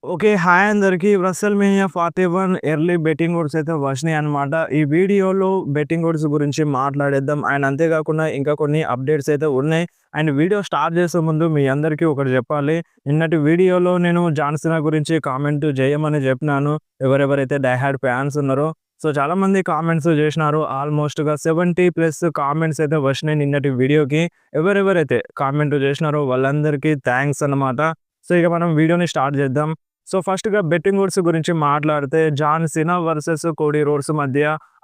Okay. Hi అందరికి. WrestleMania 41 early betting odds అయితే వచ్చినాయన్నమాట. ఈ వీడియోలో బెట్టింగ్ ఓడ్స్ గురించి మాట్లాడేద్దాం. అండ్ అంతే కాకుండా ఇంకా కొన్ని అప్డేట్స్ అయితే ఉన్నాయి. అండ్ వీడియో స్టార్ట్ చేసే ముందు మీ అందరికీ ఒకటి చెప్పాలి. నిన్నటి వీడియోలో నేను జాన్ సీనా గురించి కామెంట్ చేయమని చెప్పినాను. ఎవరెవరైతే డై హార్డ్ ఫ్యాన్స్ ఉన్నారో. సో చాలామంది కామెంట్స్ చేసినారు. ఆల్మోస్ట్‌గా 70+ కామెంట్స్ అయితే వచ్చినాయి నిన్నటి వీడియోకి. ఎవరెవరైతే కామెంట్ చేసినారో వాళ్ళందరికీ థాంక్స్ అన్నమాట. సో ఇక మనం వీడియోని స్టార్ట్ చేద్దాం. సో ఫస్ట్‌గా బెట్టింగ్ ఓడ్స్ గురించి మాట్లాడితే John Cena versus Cody Rhodes మధ్య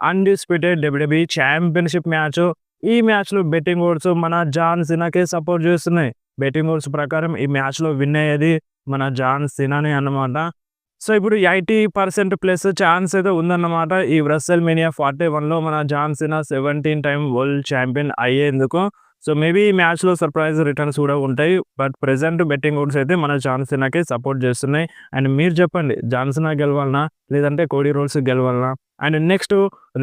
అన్‌డిస్ప్యూటెడ్ డబ్ల్యూడబ్ల్యూఈ ఛాంపియన్‌షిప్ మ్యాచ్. ఈ మ్యాచ్‌లో బెట్టింగ్ ఓడ్స్ మన జాన్ సీనాకే సపోర్ట్ చేస్తున్నాయి. బెట్టింగ్ ఓడ్స్ ప్రకారం ఈ మ్యాచ్‌లో విన్ అయ్యేది మన జాన్ సీనానే అన్నమాట. సో ఇప్పుడు 80% ప్లస్ ఛాన్స్ అయితే ఉందన్నమాట. ఈ రెసల్‌మేనియా 41లో మన John Cena 17 time world champion అయ్యేందుకు. సో మేబీ ఈ మ్యాచ్‌లో సర్ప్రైజ్ రిటర్న్స్ కూడా ఉంటాయి. బట్ ప్రెజెంట్ బెట్టింగ్ ఓడ్స్ అయితే మన జాన్ సీనాకే సపోర్ట్ చేస్తున్నాయి. అండ్ మీరు చెప్పండి, జాన్ సీనా గెలవాలనా? లేదంటే కోడీ రోడ్స్ గెలవాలనా? And next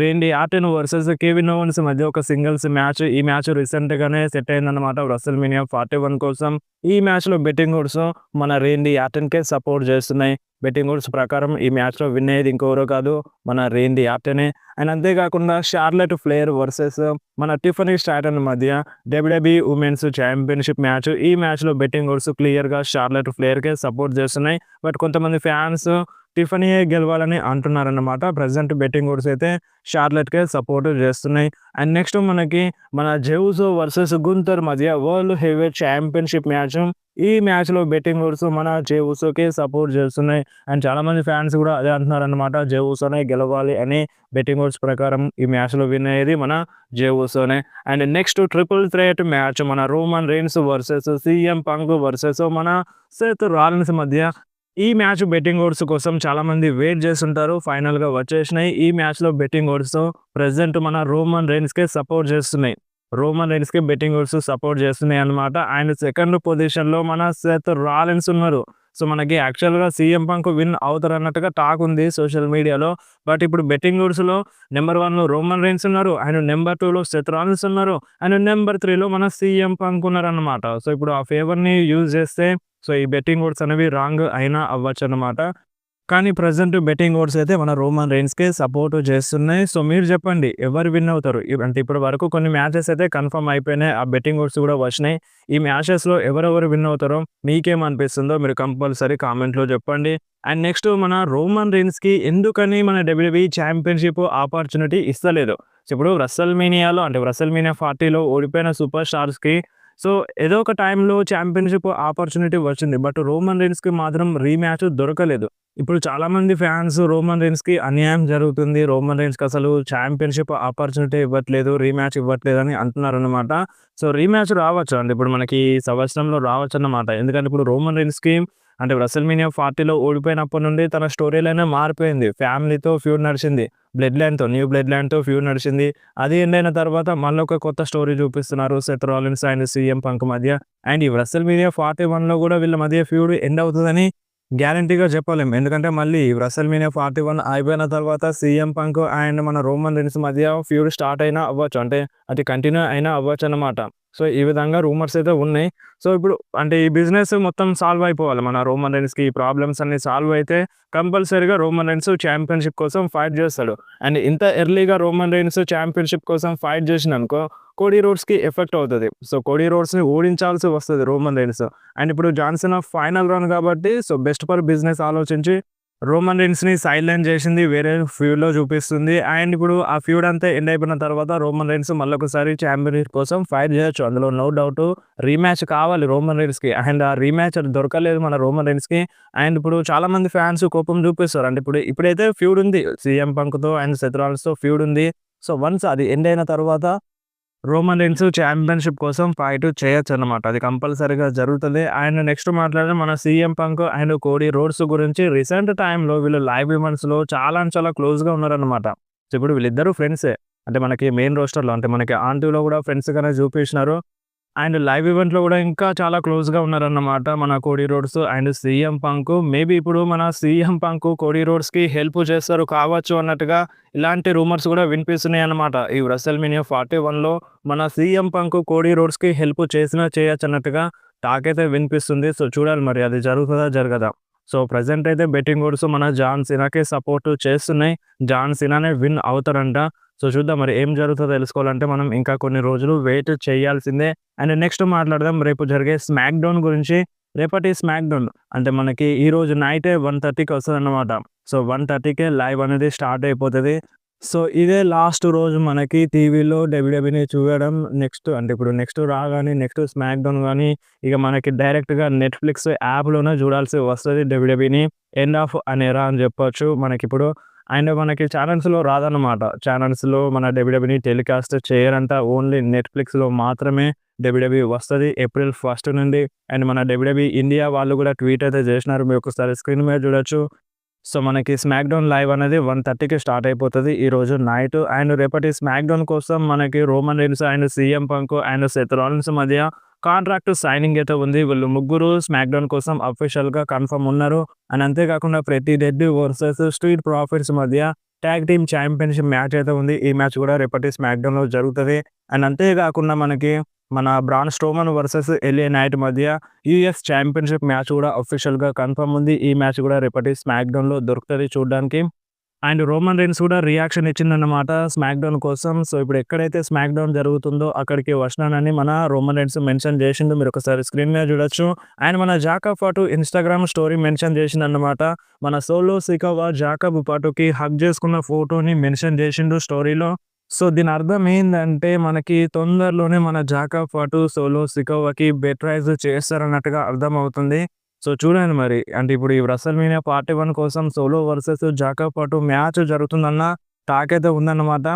Randy Orton versus Kevin Owens మధ్య ఒక సింగిల్స్ మ్యాచ్. ఈ మ్యాచ్ రీసెంట్‌గానే సెట్ అయిందన్నమాట రెసల్‌మేనియా 41 కోసం. ఈ మ్యాచ్‌లో బెట్టింగ్ ఓడ్స్ మన రేండీ ఆర్టన్‌కే సపోర్ట్ చేస్తున్నాయి. బెట్టింగ్ ఓడ్స్ ప్రకారం ఈ మ్యాచ్‌లో విన్ అయ్యేది ఇంకెవరో కాదు, మన రేండీ ఆర్టనే. అండ్ అంతేకాకుండా షార్లెట్ ఫ్లేర్ వర్సెస్ మన టిఫనీ స్ట్రాటన్ మధ్య డబ్ల్యూడబ్ల్యూఈ ఉమెన్స్ ఛాంపియన్‌షిప్ మ్యాచ్. ఈ మ్యాచ్‌లో బెట్టింగ్ ఓడ్స్ క్లియర్‌గా షార్లెట్ ఫ్లేర్‌కే సపోర్ట్ చేస్తున్నాయి. బట్ కొంతమంది ఫ్యాన్స్ టిఫనీయే గెలవాలని అంటున్నారన్నమాట. ప్రెజెంట్ బెట్టింగ్ ఓడ్స్ అయితే షార్లెట్‌కే సపోర్ట్ చేస్తున్నాయి. అండ్ నెక్స్ట్ మనకి మన జెఉసో వర్సెస్ గుంతర్ మధ్య వరల్డ్ హెవీవెయిట్ ఛాంపియన్‌షిప్ మ్యాచ్. ఈ మ్యాచ్‌లో బెట్టింగ్ ఓడ్స్ మన జెఉసోకే సపోర్ట్ చేస్తున్నాయి. అండ్ చాలామంది ఫ్యాన్స్ కూడా అదే అంటున్నారన్నమాట. జెఉసోనే గెలవాలి అని. బెట్టింగ్ ఓడ్స్ ప్రకారం ఈ మ్యాచ్‌లో విన్ అయ్యేది మన జెఉసోనే. And next triple threat match మన Roman Reigns versus CM Punk versus మన సెత్ రాలిన్స్ మధ్య. ఈ మ్యాచ్ బెట్టింగ్ ఓడ్స్ కోసం చాలామంది వెయిట్ చేస్తుంటారు. ఫైనల్‌గా వచ్చేసినాయి. ఈ మ్యాచ్‌లో బెట్టింగ్ ఓడ్స్ ప్రెజెంట్ మన రోమన్ రెయిన్స్‌కే సపోర్ట్ చేస్తున్నాయి. రోమన్ రెయిన్స్‌కి బెట్టింగ్ ఓడ్స్ సపోర్ట్ చేస్తున్నాయి అన్నమాట. అండ్ సెకండ్ పొజిషన్‌లో మన సెత్ రాలిన్స్ ఉన్నారు. సో మనకి యాక్చువల్‌గా సీఎం పంక్ విన్ అవుతారన్నట్టుగా టాక్ ఉంది సోషల్ మీడియాలో. బట్ ఇప్పుడు బెట్టింగ్ ఓడ్స్‌లో నెంబర్ 1లో రోమన్ రెయిన్స్ ఉన్నారు. అండ్ నెంబర్ 2లో సెత్ రాలిన్స్ ఉన్నారు. అండ్ నెంబర్ 3లో మన సీఎం పంక్ ఉన్నారన్నమాట. సో ఇప్పుడు ఆ ఫేవర్‌ని యూజ్ చేస్తే సో ఈ బెట్టింగ్ ఓడ్స్ అనేవి రాంగ్ అయినా అవ్వచ్చన్నమాట. కానీ ప్రెజెంట్ బెట్టింగ్ ఓడ్స్ అయితే మన రోమన్ రెయిన్స్‌కే సపోర్ట్ చేస్తున్నాయి. సో మీరు చెప్పండి, ఎవరు విన్ అవుతారు? అంటే ఇప్పటి వరకు కొన్ని మ్యాచెస్ అయితే కన్ఫర్మ్ అయిపోయినాయి. ఆ బెట్టింగ్ ఓడ్స్ కూడా వచ్చినాయి. ఈ మ్యాచెస్‌లో ఎవరెవరు విన్ అవుతారో మీకేమనిపిస్తుందో మీరు కంపల్సరీ కామెంట్‌లో చెప్పండి. అండ్ నెక్స్ట్ మన రోమన్ రెయిన్స్‌కి ఎందుకని మన డబ్ల్యూడబ్ల్యూఈ ఛాంపియన్‌షిప్ ఆపర్చునిటీ ఇస్తలేదు? సో ఇప్పుడు రెసల్‌మేనియాలో అంటే రెసల్‌మేనియా 40లో ఓడిపోయిన సూపర్ స్టార్స్‌కి సో ఏదో ఒక టైంలో ఛాంపియన్‌షిప్ ఆపర్చునిటీ వచ్చింది. బట్ రోమన్ రెయిన్స్‌కి మాత్రం రీమ్యాచ్ దొరకలేదు. ఇప్పుడు చాలామంది ఫ్యాన్స్ రోమన్ రెయిన్స్‌కి అన్యాయం జరుగుతుంది. రోమన్ రెయిన్స్‌కి అసలు ఛాంపియన్‌షిప్ ఆపర్చునిటీ ఇవ్వట్లేదు, రీమ్యాచ్ ఇవ్వట్లేదని అంటున్నారన్నమాట. సో రీమ్యాచ్ రావచ్చు అండి. ఇప్పుడు మనకి ఈ సంవత్సరంలో రావచ్చన్నమాట. ఎందుకంటే ఇప్పుడు రోమన్ రెయిన్స్‌కి అంటే రెసల్‌మేనియా 40లో ఓడిపోయినప్పటి నుండి తన స్టోరీ లైనే మారిపోయింది. ఫ్యామిలీతో ఫ్యూడ్ నడిచింది. న్యూ బ్లడ్ లైన్‌తో ఫ్యూడ్ నడిచింది. అది ఎండ్ అయిన తర్వాత మళ్ళొక కొత్త స్టోరీ చూపిస్తున్నారు Seth Rollins and CM punk మధ్య. అండ్ ఈ రెసల్‌మేనియా 41లో కూడా వీళ్ళ మధ్య ఫ్యూడ్ ఎండ్ అవుతదని గ్యారంటీగా చెప్పలేం. ఎందుకంటే మళ్ళీ రెసల్‌మేనియా 41 అయిపోయిన తర్వాత సీఎం పంక్ అండ్ మన రోమన్ రెయిన్స్ మధ్య ఫ్యూడ్ స్టార్ట్ అయినా అవ్వచ్చు. అంటే అది కంటిన్యూ అయినా అవ్వచ్చన్నమాట. సో ఈ విధంగా రూమర్స్ అయితే ఉన్నాయి. సో ఇప్పుడు అంటే ఈ బిజినెస్ మొత్తం సాల్వ్ అయిపోవాలి. మన రోమన్ రెయిన్స్‌కి ఈ ప్రాబ్లమ్స్ అన్నీ సాల్వ్ అయితే కంపల్సరీగా రోమన్ రెయిన్స్ ఛాంపియన్‌షిప్ కోసం ఫైట్ చేస్తాడు. అండ్ ఇంత ఎర్లీగా రోమన్ రెయిన్స్ ఛాంపియన్‌షిప్ కోసం ఫైట్ చేసిండనుకో కోడీ రోడ్స్‌కి ఎఫెక్ట్ అవుతది. సో కోడీ రోడ్స్‌ని ఓడించాల్సి వస్తది రోమన్ రెయిన్స్. అండ్ ఇప్పుడు జాన్ సీనా ఫైనల్ రన్ కాబట్టి సో బెస్ట్ ఫర్ బిజినెస్ ఆలోచించి రోమన్ రెయిన్స్‌ని సైడ్‌లైన్ చేసింది. వేరే ఫ్యూడ్‌లో చూపిస్తుంది. అండ్ ఇప్పుడు ఆ ఫ్యూడ్ అంతా ఎండ్ అయిపోయిన తర్వాత రోమన్ రెయిన్స్ మళ్ళొకసారి ఛాంపియన్‌షిప్ కోసం ఫైట్ చేయొచ్చు. అందులో నో డౌట్. రీమ్యాచ్ కావాలి రోమన్ రెయిన్స్‌కి. అండ్ ఆ రీమ్యాచ్ దొరకలేదు మన రోమన్ రెయిన్స్‌కి. అండ్ ఇప్పుడు చాలామంది ఫ్యాన్స్ కోపం చూపిస్తారు. అంటే ఇప్పుడైతే ఫ్యూడ్ ఉంది. సీఎం పంక్‌తో అండ్ సెత్ రాలిన్స్‌తో ఫ్యూడ్ ఉంది. సో వన్స్ అది ఎండ్ అయిన తర్వాత రోమన్ రెయిన్స్ ఛాంపియన్‌షిప్ కోసం ఫైట్ చేయొచ్చన్నమాట. అది కంపల్సరీగా జరుగుతది. అండ్ నెక్స్ట్ మాట్లాడితే మన CM Punk and Cody roads గురించి రీసెంట్ టైమ్‌లో వీళ్ళు లైవ్ ఈవెంట్స్‌లో చాలా అంటే చాలా క్లోజ్‌గా ఉన్నారన్నమాట. సో ఇప్పుడు వీళ్ళిద్దరూ ఫ్రెండ్సే. అంటే మనకి మెయిన్ రోస్టర్‌లో అంటే మనకి ఆంటీలో కూడా ఫ్రెండ్స్‌గానే చూపించినారు. అండ్ లైవ్ ఈవెంట్‌లో గూడా ఇంకా చాలా క్లోజ్‌గా ఉన్నారన్నమాట మన Cody roads and CM punk. Maybe ఇప్పుడు మన సీఎం పంక్ కోడీ రోడ్స్‌కి హెల్ప్ చేస్తారు కావచ్చు అన్నట్టుగా ఇలాంటి రూమర్స్ గూడా వినిపిస్తున్నాయన్నమాట. ఈ రెసల్‌మేనియా 41లో మన సీఎం పంక్ కోడీ రోడ్స్‌కి హెల్ప్ చేసినా చేయొచ్చన్నట్టుగా టాక్ అయితే వినిపిస్తుంది. సో చూడాలి మరి అది జరుగుతదా? జరగదా? సో, ప్రెజెంట్ అయితే బెట్టింగ్ ఓడ్స్ మన జాన్ సీనాకే సపోర్ట్ చేస్తున్నాయి. జాన్ సీనానే విన్ అవుతారంట. సో, చూద్దాం మరి ఏం జరుగుతుందో తెలుసుకోవాలంటే మనం ఇంకా కొన్ని రోజులు వెయిట్ చేయాల్సిందే. అండ్ నెక్స్ట్ మాట్లాడదాం రేపు జరిగే స్మాక్ డౌన్ గురించి. రేపటి స్మాక్ డౌన్ అంటే మనకి ఈరోజు నైటే 1:30కి వస్తదన్నమాట. సో, 1:30కే లైవ్ అనేది స్టార్ట్ అయిపోతది. సో, ఇదే లాస్ట్ రోజు మనకి టీవీలో డబ్ల్యూడబ్ల్యూఈని చూడడం. నెక్స్ట్ అంటే ఇప్పుడు నెక్స్ట్ రాగానే నెక్స్ట్ స్మాక్ డౌన్ గాని ఇక మనకి డైరెక్ట్‌గా నెట్‌ఫ్లిక్స్ యాప్‌లోనే చూడాల్సి వస్తది డబ్ల్యూడబ్ల్యూఈని. ఎండ్ ఆఫ్ అన్ ఎరా అని చెప్పొచ్చు మనకిప్పుడు. అండ్ మనకి ఛానల్స్‌లో రాదన్నమాట. ఛానల్స్‌లో మన డబ్ల్యూడబ్ల్యూఈని టెలికాస్ట్ చేయరంట. ఓన్లీ నెట్‌ఫ్లిక్స్‌లో మాత్రమే డబ్ల్యూడబ్ల్యూఈ వస్తది ఏప్రిల్ 1 నుండి. అండ్ మన డబ్ల్యూడబ్ల్యూఈ ఇండియా వాళ్ళు కూడా ట్వీట్ అయితే చేసినారు. మీరు ఒకసారి స్క్రీన్ మీద చూడొచ్చు. సో, మనకి స్మాక్ డౌన్ లైవ్ అనేది 1:30కి స్టార్ట్ అయిపోతది ఈరోజు నైట్. అండ్ రేపటి స్మాక్ డౌన్ కోసం మనకి Roman Reigns and CM Punk and Seth Rollins మధ్య కాంట్రాక్ట్ సైనింగ్ అయితే ఉంది. వీళ్ళు ముగ్గురు స్మాక్ డౌన్ కోసం అఫీషియల్‌గా కన్ఫర్మ్ ఉన్నారు. అండ్ అంతేకాకుండా ప్రతి రెడ్డి వర్సెస్ స్ట్రీట్ ప్రాఫిట్స్ మధ్య టాగ్ టీమ్ ఛాంపియన్‌షిప్ మ్యాచ్ అయితే ఉంది. ఈ మ్యాచ్ కూడా రేపటి స్మాక్ డౌన్‌లో జరుగుతది. అండ్ అంతేకాకుండా మనకి మన Braun Strowman versus LA Knight మధ్య యూఎస్ ఛాంపియన్‌షిప్ మ్యాచ్ కూడా అఫీషియల్‌గా కన్ఫర్మ్ ఉంది. ఈ మ్యాచ్ కూడా రేపటి స్మాక్ డౌన్‌లో దొరుకుతది చూడ్డానికి. అండ్ రోమన్ రీన్స్ కూడా రియాక్షన్ ఇచ్చిందన్నమాట స్మాక్ డౌన్ కోసం. సో, ఇప్పుడు ఎక్కడైతే స్మాక్ డౌన్ జరుగుతుందో అక్కడికి వస్తున్నానని మన రోమన్ రీన్స్ మెన్షన్ చేసిండు. మీరు ఒకసారి స్క్రీన్ మీద చూడొచ్చు. అండ్ మన జాకబ్ పాటు ఇన్‌స్టాగ్రామ్ స్టోరీ మెన్షన్ చేసిండన్నమాట. మన సోలో సికోవా జాకబ్ పాటుకి హగ్ చేసుకున్న ఫోటోని మెన్షన్ చేసిండు స్టోరీలో. సో, దీని అర్థం ఏందంటే మనకి తొందరలోనే మన జాకబ్ పాటు సోలో సికోవాకి బెట్రైజ్ చేస్తారన్నట్టుగా అర్థమవుతుంది. సో, చూడండి మరి. అంటే ఇప్పుడు ఈ రెసల్‌మేనియా పార్ట్ 1 కోసం సోలో వర్సెస్ జాకబ్ పాటు మ్యాచ్ జరుగుతుందన్న టాక్ అయితే ఉందన్నమాట.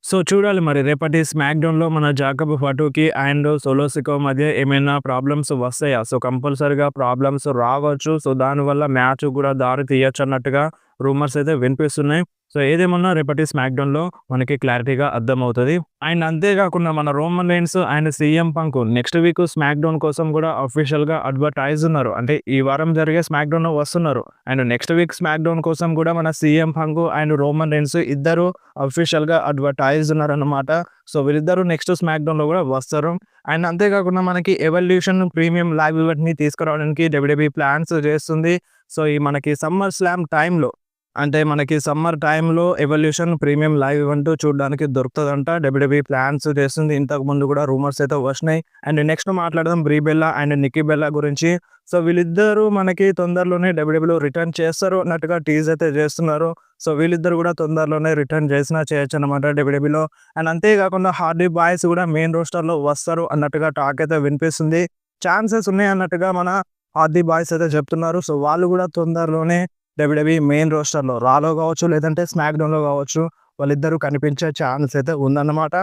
సో, చూడాలి మరి రేపటి స్మాక్ డౌన్‌లో మన జాకబ్ పాటుకి అండ్ సోలో సికోవా మధ్య ఏమైనా ప్రాబ్లమ్స్ వస్తాయా? సో, కంపల్సరీగా ప్రాబ్లమ్స్ రావచ్చు. సో, దానివల్ల మ్యాచ్ కూడా దారి తీయొచ్చు అన్నట్టుగా రూమర్స్ అయితే వినిపిస్తున్నాయి. సో, ఏదేమన్నా రేపటి స్మాక్ డౌన్‌లో మనకి క్లారిటీగా అర్థమవుతది. అండ్ అంతేకాకుండా మన Roman Reigns and CM Punk next week SmackDown కోసం కూడా అఫీషియల్‌గా అడ్వర్టైజ్ ఉన్నారు. అంటే ఈ వారం జరిగే స్మాక్ డౌన్‌లో వస్తున్నారు. And next week SmackDown కోసం కూడా మన CM Punk and Roman Reigns ఇద్దరు అఫీషియల్‌గా అడ్వర్టైజ్ ఉన్నారన్నమాట. సో, వీళ్ళిద్దరూ నెక్స్ట్ స్మాక్ డౌన్‌లో కూడా వస్తారు. అండ్ అంతేకాకుండా మనకి ఎవల్యూషన్ ప్రీమియం లైవ్ ఈవెంట్‌ని తీసుకురావడానికి డబ్ల్యూడబ్ల్యూఈ ప్లాన్స్ చేస్తుంది. సో, ఈ మనకి సమ్మర్ స్లామ్ టైమ్‌లో అంటే మనకి సమ్మర్ టైమ్‌లో ఎవల్యూషన్ ప్రీమియం లైవ్ ఈవెంట్ చూడడానికి దొరుకుతదంట. డబ్ల్యూడబ్ల్యూఈ ప్లాన్స్ చేస్తుంది. ఇంతకుముందు కూడా రూమర్స్ అయితే వస్తున్నాయి. అండ్ నెక్స్ట్ మాట్లాడదాం బ్రీ బెల్లా అండ్ నిక్కీ బెల్లా గురించి. సో, వీళ్ళిద్దరూ మనకి తొందరలోనే డబ్ల్యూడబ్ల్యూఈలో రిటర్న్ చేస్తారు అన్నట్టుగా టీజ్ అయితే చేస్తున్నారు. సో, వీళ్ళిద్దరు కూడా తొందరలోనే రిటర్న్ చేసినా చేయొచ్చన్నమాట డబ్ల్యూడబ్ల్యూఈలో. అండ్ అంతేకాకుండా హార్డీ బాయ్స్ కూడా మెయిన్ రోస్టర్‌లో వస్తారు అన్నట్టుగా టాక్ అయితే వినిపిస్తుంది. ఛాన్సెస్ ఉన్నాయి అన్నట్టుగా మన హార్డీ బాయ్స్ అయితే చెప్తున్నారు. సో, వాళ్ళు కూడా తొందరలోనే డబ్ల్యూడబ్ల్యూఈ మెయిన్ రోస్టర్‌లో రాలో కావచ్చు లేదంటే స్మాక్ డౌన్‌లో కావచ్చు వాళ్ళిద్దరూ కనిపించే ఛాన్స్ అయితే ఉందన్నమాట.